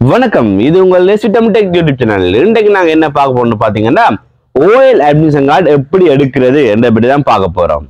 வணக்கம், இது உங்கள் சிஸ்டம் டெக் யூடியூப் சேனல். இன்றைக்கு நாங்க என்ன பார்க்க போறோம்னு பாத்தீங்கன்னா ஓஎல் அட்மிஷன் கார்டு எப்படி எடுக்கிறது என்ற பற்றி தான் பார்க்க போறோம்.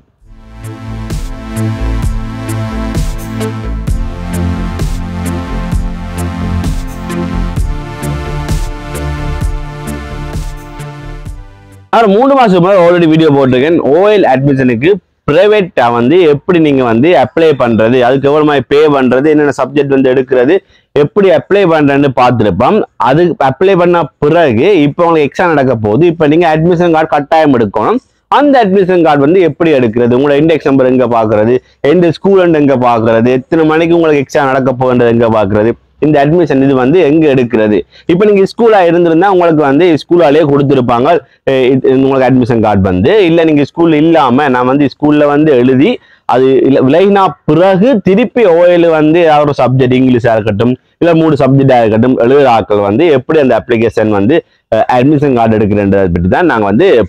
நான் 3 மாசம் முன்னாடி ஆல்ரெடி வீடியோ போட்டிருக்கேன். ஓஎல் அட்மிஷனுக்கு பிரைவேட்டா எப்படி நீங்க அப்ளை பண்றது, அதுக்கு எவ்வளவு மாதிரி பே பண்றது, என்னென்ன சப்ஜெக்ட் எடுக்கிறது, எப்படி அப்ளை பண்றேன்னு பார்த்துருப்போம். அது அப்ளை பண்ண பிறகு இப்போ உங்களுக்கு எக்ஸாம் நடக்க போகுது. இப்போ நீங்க அட்மிஷன் கார்டு கட்டாயம் எடுக்கணும். அந்த அட்மிஷன் கார்டு எப்படி எடுக்கிறது, உங்களோட இண்டெக்ஸ் நம்பர் எங்க பாக்குறது, எந்த ஸ்கூல் எங்க பாக்குறது, எத்தனை மணிக்கு உங்களுக்கு எக்ஸாம் நடக்க போகுன்றது எங்க பாக்குறது, இந்த அட்மிஷன் இது எங்க எடுக்கிறது. இப்ப நீங்க ஸ்கூலா இருந்திருந்தா உங்களுக்கு ஸ்கூலாலேயே கொடுத்துருப்பாங்க உங்களுக்கு அட்மிஷன் கார்டு. இல்ல நீங்க ஸ்கூல்ல இல்லாம நான் ஸ்கூல்ல எழுதி அது விலகினா பிறகு திருப்பி ஓஎல் ஒரு சப்ஜெக்ட் இங்கிலீஷா இருக்கட்டும் இல்ல 3 சப்ஜெக்டா இருக்கட்டும் எழுதுற ஆட்கள் எப்படி அந்த அப்ளிகேஷன் அட்மிஷன் கார்டு எடுக்கிறத பற்றி தான் நாங்க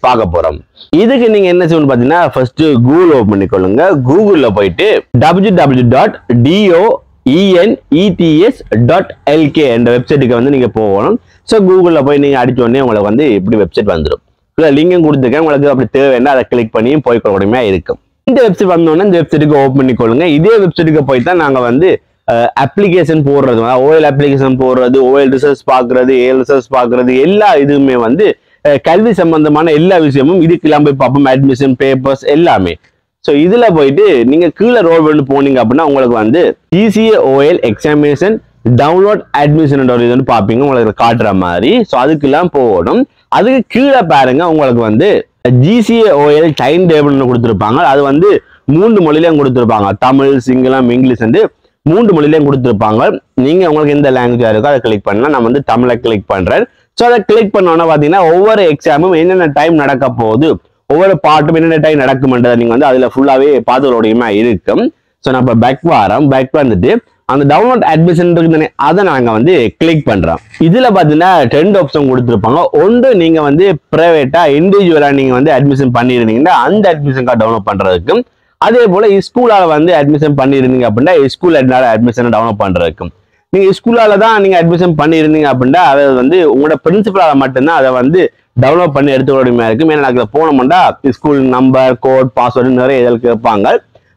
பார்க்க போறோம். இதுக்கு நீங்க என்ன செய்யணும் பாத்தீங்கன்னா, ஃபர்ஸ்ட் கூகுள் ஓபன் பண்ணிக்கொள்ளுங்க. கூகுள்ல போயிட்டு www.denets.lk என்ற வெப்சைட்டுக்கு நீங்க போகணும். ஸோ கூகுள்ல போய் நீங்க அடிச்ச உடனே உங்களுக்கு இப்படி வெப்சைட் வந்துடும். லிங்கும் கொடுத்துருக்கேன், உங்களுக்கு அப்படி தேவைன்னா அதை கிளிக் பண்ணி போய்க்கொள்ளக்கூடியமா இருக்கும். இந்த வெப்சைட் வந்தோடனே இந்த வெப்சைட்டுக்கு ஓப்பன் பண்ணிக்கொள்ளுங்க. இதே வெப்சைட்டுக்கு போய் தான் நாங்க அப்ளிகேஷன் போடுறது, ஓஎல் அப்ளிகேஷன் போடுறது, ஓஎல் ரிசர்ச் பாக்குறது, ஏஎல் ரிசர்ச் பாக்குறது, எல்லா இதுவுமே கல்வி சம்பந்தமான எல்லா விஷயமும் இதுக்கெல்லாம் போய் பார்ப்போம். அட்மிஷன் பேப்பர்ஸ் எல்லாமே. ஸோ இதுல போயிட்டு நீங்க கீழே ரோல் பண்ணி போனீங்க அப்படின்னா உங்களுக்கு GCE OL examination download admission இது பார்ப்பீங்க, உங்களுக்கு காட்டுற மாதிரி. ஸோ அதுக்கெல்லாம் போகணும். அதுக்கு கீழே பாருங்க, உங்களுக்கு GCE ஓஎல் டைம் டேபிள் கொடுத்துருப்பாங்க. அது 3 மொழியிலையும் கொடுத்துருப்பாங்க. தமிழ், சிங்களம், இங்கிலீஷ் 3 மொழியிலையும் கொடுத்துருப்பாங்க. நீங்க உங்களுக்கு எந்த லாங்குவேஜா இருக்கோ அதை கிளிக் பண்ணலாம். நான் தமிழை கிளிக் பண்றேன். ஸோ அதை கிளிக் பண்ணோன்னா பாத்தீங்கன்னா ஒவ்வொரு எக்ஸாமும் என்னென்ன டைம் நடக்க போகுது, ஒவ்வொரு பாட்டும் என்னென்ன டைம் நடக்கும்ன்றதை நீங்க அதுல ஃபுல்லாவே பார்த்துக்கொள்ளக்கூடியமா இருக்கும். ஸோ நம்ம பேக் வந்துட்டு அந்த டவுன்லோட் அட்மிஷன் இருக்குதானே, அதை நாங்க கிளிக் பண்றோம். இதுல பாத்தீங்கன்னா 2 ஆப்ஷன் கொடுத்துருப்பாங்க. ஒன்று நீங்க பிரைவேட்டா இண்டிவிஜுவலா நீங்க அட்மிஷன் பண்ணிருந்தீங்கன்னா அந்த அட்மிஷன் கார்டு டவுன்லோட் பண்றதுக்கும், அதே போல ஸ்கூலால அட்மிஷன் பண்ணிருந்தீங்க அப்படின்னா ஸ்கூல் அட்மிஷன் டவுன்லோட் பண்றதுக்கும். நீங்க ஸ்கூலால தான் நீங்க அட்மிஷன் பண்ணிருந்தீங்க அப்படின்னா அதை உங்களோட பிரின்சிபலால மட்டும்தான் அதை டவுன்லோட் பண்ணி எடுத்துக்கொள்ள இருக்கும். ஏன்னா அதுல போனோம்னா ஸ்கூல் நம்பர், கோட், பாஸ்வேர்டு நிறைய இதில் கேட்பாங்க.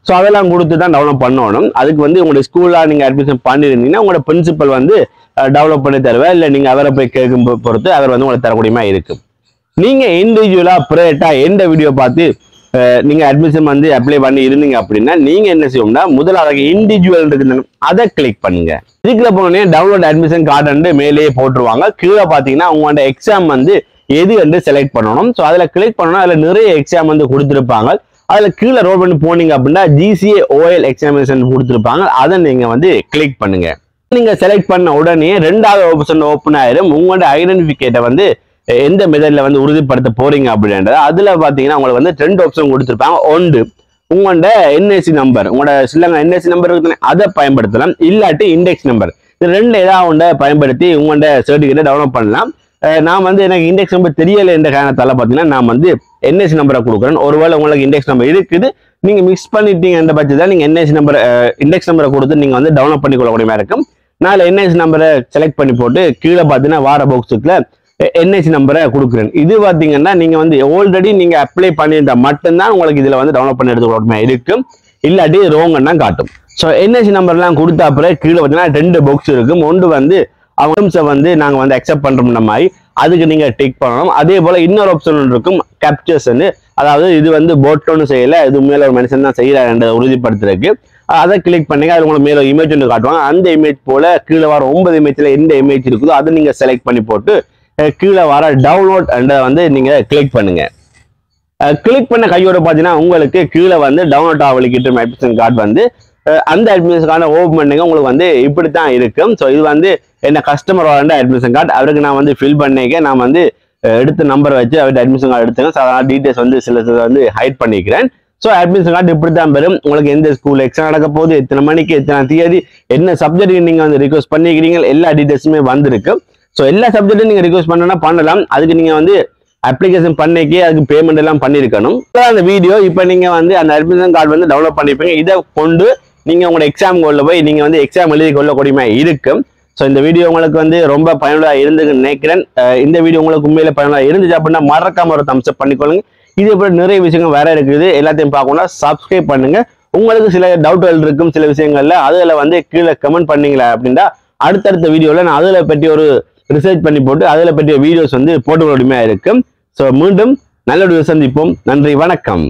ஸோ அதெல்லாம் கொடுத்து தான் டவுன்லோட் பண்ணணும். அதுக்கு உங்களோட ஸ்கூல்ல நீங்க அட்மிஷன் பண்ணிருந்தீங்கன்னா உங்களோட பிரின்சிபல் டெவலப் பண்ணி தருவேன். இல்லை நீங்க அவரை போய் கேட்கும் பொறுத்து அவர் உங்களுக்கு தரக்கூடியமா இருக்கும். நீங்க இண்டிவிஜுவலா பிரைவேட்டா எந்த வீடியோ பார்த்து நீங்க அட்மிஷன் அப்ளை பண்ணி இருந்தீங்க அப்படின்னா நீங்க என்ன செய்யணும்னா முதல்ல இண்டிவிஜுவல் இருக்கு அதை கிளிக் பண்ணுங்க. இதுக்குள்ள போனோடனே டவுன்லோட் அட்மிஷன் கார்டு மேலேயே போட்டுருவாங்க. கீழே பாத்தீங்கன்னா உங்களோட எக்ஸாம் எது செலக்ட் பண்ணணும். ஸோ அதுல கிளிக் பண்ணணும். அதுல நிறைய எக்ஸாம் கொடுத்துருப்பாங்க. அதுல கீழே ரோல் பண்ணி போனீங்க அப்படின்னா GCE ஓஎல் எக்ஸாமினேஷன் கொடுத்துருப்பாங்க. அதை நீங்க கிளிக் பண்ணுங்க. நீங்க செலக்ட் பண்ண உடனே 2வது ஆப்ஷன் ஓப்பன் ஆயிரும். உங்களோட ஐடென்டிஃபிகேட்டை எந்த மெத்தட்ல உறுதிப்படுத்த போறீங்க அப்படின்றது. அதுல பாத்தீங்கன்னா உங்களுக்கு 2 ஆப்ஷன் கொடுத்துருப்பாங்க. ஒன்று உங்களோட என்எஸ்சி நம்பர், உங்களோட ஸ்ரீலங்கா என்எஸ்சி நம்பர் இருக்குன்னு அதை பயன்படுத்தலாம். இல்லாட்டி இண்டெக்ஸ் நம்பர், இது 2 ஏதாவது பயன்படுத்தி உங்களோட சர்டிஃபிகேட்டை டவுன்லோட் பண்ணலாம். நான் எனக்கு இண்டெக்ஸ் நம்பர் தெரியல என்ற காரணத்தால பாத்தீங்கன்னா நான் என்எஸ்சி நம்பரை கொடுக்குறேன். ஒருவேளை உங்களுக்கு இண்டெக்ஸ் நம்பர் இருக்குது, நீங்க மிக்ஸ் பண்ணிட்டீங்க என்ற பட்சத்தில் நீங்க என்எஸ்சி நம்பர் இண்டெக்ஸ் நம்பரை கொடுத்து நீங்க டவுன்லோட் பண்ணி கொள்ளக்கூடிய இருக்கும். நான் என்எஸ்சி நம்பரை செலக்ட் பண்ணி போட்டு கீழே பாத்தீங்கன்னா வார பாக்ஸுக்குள்ள என்எஸ்சி நம்பரை கொடுக்குறேன். இது பாத்தீங்கன்னா நீங்க ஆல்ரெடி நீங்க அப்ளை பண்ணியிருந்தா மட்டும்தான் உங்களுக்கு இதுல டவுன்லோட் பண்ணி எடுத்துக்கொள்ள இருக்கும். இல்லாட்டி ரோங்கன்னு காட்டும். ஸோ என்எஸ்சி நம்பர்லாம் கொடுத்த அப்புறம் கீழே பாத்தீங்கன்னா 2 பாக்ஸ் இருக்கும். ஒன்று அவங்க நாங்க அக்செப்ட் பண்றோம்ன மாதிரி அதுக்கு நீங்க டிக் பண்ணணும். அதே போல இன்னொரு ஆப்ஷன் இருக்கும், கேப்சர்ஸ். அதாவது இது போட்டோன்னு செய்யல, இது மேல ஒரு மனுஷன் தான் செய்யறாருன்றதை உறுதிப்படுத்துறதுக்கு அதை கிளிக் பண்ணுங்க. அது உங்களுக்கு மேல இமேஜ் காட்டுவாங்க. அந்த இமேஜ் போல கீழே வர 9 இமேஜ்ல எந்த இமேஜ் இருக்குதோ அதை நீங்க செலக்ட் பண்ணி போட்டு கீழே வர டவுன்லோட் நீங்க கிளிக் பண்ணுங்க. கிளிக் பண்ண கையோட பாத்தீங்கன்னா உங்களுக்கு கீழே டவுன்லோட் ஆகலிக்கிட்டு அட்மிஷன் கார்டு அந்த அட்மிஷன் கார்டை ஓப்பன் பண்ணுங்க. உங்களுக்கு இப்படித்தான் இருக்கும். ஸோ இது என்ன கஸ்டமர் அட்மிஷன் கார்டு. அவருக்கு நான் ஃபில் பண்ணிக்க நான் எடுத்த நம்பர் வச்சு அவர்கிட்ட அட்மிஷன் கார்டு எடுத்துங்க. சாதாரண டீடைல்ஸ் சில ஹைட் பண்ணிக்கிறேன். ஸோ அட்மிஷன் கார்டு இப்படித்தான் பெறும். உங்களுக்கு எந்த ஸ்கூல் எக்ஸாம் நடக்க போகுது, எத்தனை மணிக்கு, எத்தனை தேதி, என்ன சப்ஜெக்ட் நீங்க ரிக்வஸ்ட் பண்ணிக்கிறீங்க, எல்லா டீடைல்ஸுமே வந்திருக்கு. ஸோ எல்லா சப்ஜெக்டும் நீங்க ரிக்வஸ்ட் பண்ணனா பண்ணலாம். அதுக்கு நீங்க அப்ளிகேஷன் பண்ணிக்கே அதுக்கு பேமெண்ட் எல்லாம் பண்ணிருக்கணும். அந்த வீடியோ இப்போ நீங்க அந்த அட்மிஷன் கார்டு டவுன்லோட் பண்ணிருப்பீங்க. இதை கொண்டு நீங்க உங்களோட எக்ஸாம் கோல்ல போய் நீங்க எக்ஸாம் எழுதி கொள்ளக்கூடியமா இருக்கும். ஸோ இந்த வீடியோ உங்களுக்கு வந்து ரொம்ப பயனுள்ளதாக இருந்துன்னு நினைக்கிறேன். இந்த வீடியோ உங்களுக்கு உண்மையில பயனுள்ளதாக இருந்துச்சு அப்படின்னா மறக்காம ஒரு தம்ஸ் அப் பண்ணிக்கொள்ளுங்க. இதே போல நிறைய விஷயங்கள் வேற இருக்குது, எல்லாத்தையும் பார்க்கணும்னா சப்ஸ்கிரைப் பண்ணுங்க. உங்களுக்கு சில டவுட்கள் இருக்கும் சில விஷயங்கள்ல, அதில் வந்து கீழே கமெண்ட் பண்ணீங்களா அப்படின்னா அடுத்தடுத்த வீடியோவில் நான் அதில் பற்றி ஒரு ரிசர்ச் பண்ணி போட்டு அதில் பற்றிய வீடியோஸ் வந்து போட்டு முடியுமா இருக்கும். ஸோ மீண்டும் நல்ல ஒரு சந்திப்போம். நன்றி, வணக்கம்.